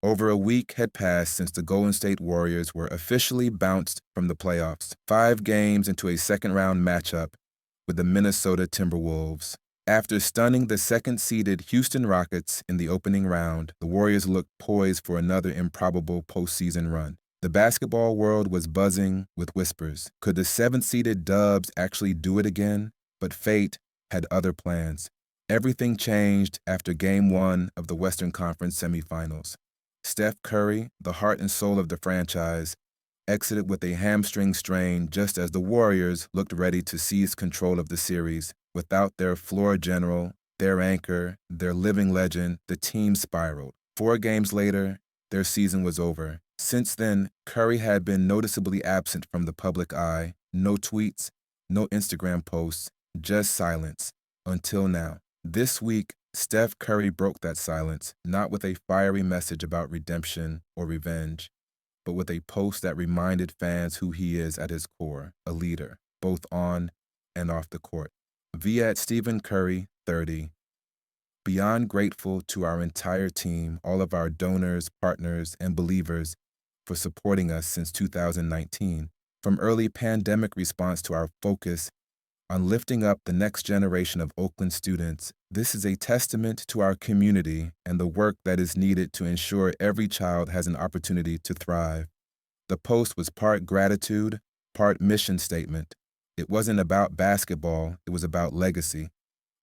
Over a week had passed since the Golden State Warriors were officially bounced from the playoffs, 5 games into a second-round matchup with the Minnesota Timberwolves. After stunning the second-seeded Houston Rockets in the opening round, the Warriors looked poised for another improbable postseason run. The basketball world was buzzing with whispers. Could the 7th-seeded Dubs actually do it again? But fate had other plans. Everything changed after Game 1 of the Western Conference semifinals. Steph Curry, the heart and soul of the franchise, exited with a hamstring strain just as the Warriors looked ready to seize control of the series. Without their floor general, their anchor, their living legend, the team spiraled. 4 games later, their season was over. Since then, Curry had been noticeably absent from the public eye. No tweets, no Instagram posts, just silence. Until now. This week, Steph Curry broke that silence, not with a fiery message about redemption or revenge, but with a post that reminded fans who he is at his core, a leader, both on and off the court. Via at Stephen Curry, 30. Beyond grateful to our entire team, all of our donors, partners, and believers for supporting us since 2019. From early pandemic response to our focus on lifting up the next generation of Oakland students, this is a testament to our community and the work that is needed to ensure every child has an opportunity to thrive. The post was part gratitude, part mission statement. It wasn't about basketball, it was about legacy.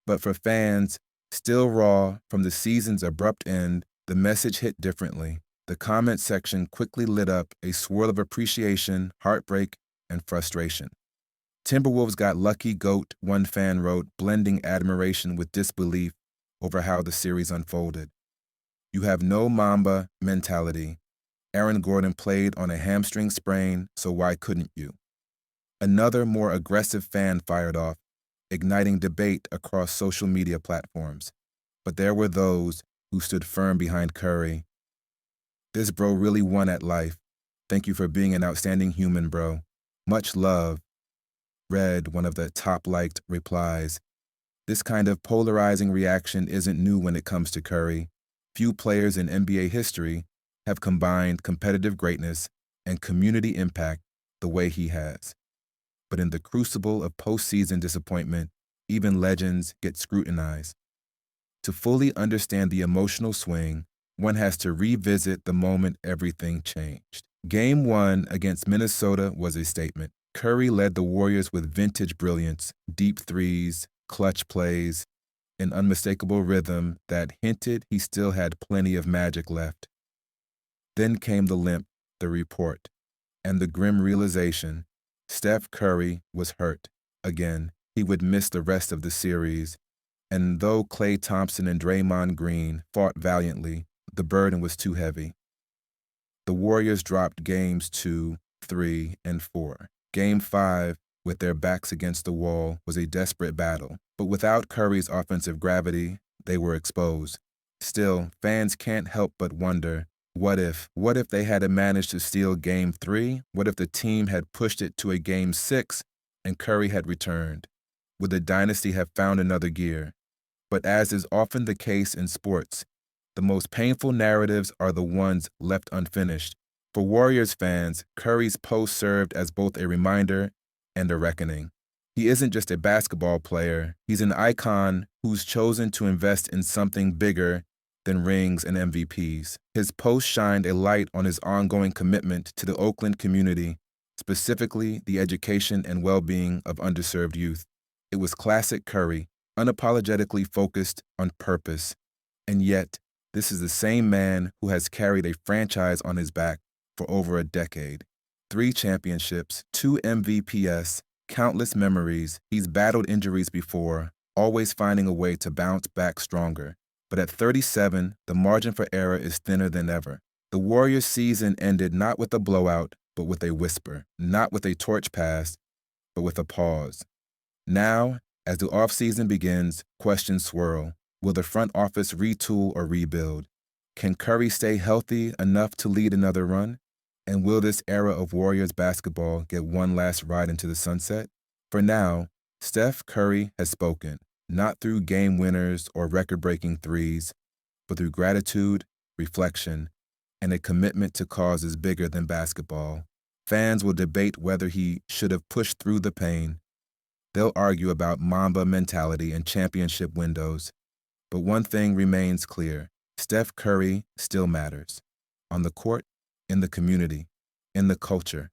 But for fans, still raw from the season's abrupt end, the message hit differently. The comment section quickly lit up a swirl of appreciation, heartbreak, and frustration. Timberwolves got lucky, GOAT, one fan wrote, blending admiration with disbelief over how the series unfolded. You have no Mamba mentality. Aaron Gordon played on a hamstring sprain, so why couldn't you? Another more aggressive fan fired off, igniting debate across social media platforms. But there were those who stood firm behind Curry. This bro really won at life. Thank you for being an outstanding human, bro. Much love. Read one of the top-liked replies. This kind of polarizing reaction isn't new when it comes to Curry. Few players in NBA history have combined competitive greatness and community impact the way he has. But in the crucible of postseason disappointment, even legends get scrutinized. To fully understand the emotional swing, one has to revisit the moment everything changed. Game 1 against Minnesota was a statement. Curry led the Warriors with vintage brilliance, deep threes, clutch plays, an unmistakable rhythm that hinted he still had plenty of magic left. Then came the limp, the report, and the grim realization Steph Curry was hurt. Again, he would miss the rest of the series, and though Klay Thompson and Draymond Green fought valiantly, the burden was too heavy. The Warriors dropped games 2, 3, and 4. Game 5, with their backs against the wall, was a desperate battle. But without Curry's offensive gravity, they were exposed. Still, fans can't help but wonder, what if? What if they had managed to steal Game 3? What if the team had pushed it to a Game 6 and Curry had returned? Would the dynasty have found another gear? But as is often the case in sports, the most painful narratives are the ones left unfinished. For Warriors fans, Curry's post served as both a reminder and a reckoning. He isn't just a basketball player, he's an icon who's chosen to invest in something bigger than rings and MVPs. His post shined a light on his ongoing commitment to the Oakland community, specifically the education and well-being of underserved youth. It was classic Curry, unapologetically focused on purpose. And yet, this is the same man who has carried a franchise on his back for over a decade. 3 championships, 2 MVPs, countless memories. He's battled injuries before, always finding a way to bounce back stronger. But at 37, the margin for error is thinner than ever. The Warriors' season ended not with a blowout, but with a whisper. Not with a torch pass, but with a pause. Now, as the offseason begins, questions swirl. Will the front office retool or rebuild? Can Curry stay healthy enough to lead another run? And will this era of Warriors basketball get one last ride into the sunset? For now, Steph Curry has spoken, not through game winners or record-breaking threes, but through gratitude, reflection, and a commitment to causes bigger than basketball. Fans will debate whether he should have pushed through the pain. They'll argue about Mamba mentality and championship windows. But one thing remains clear: Steph Curry still matters. On the court, in the community, in the culture.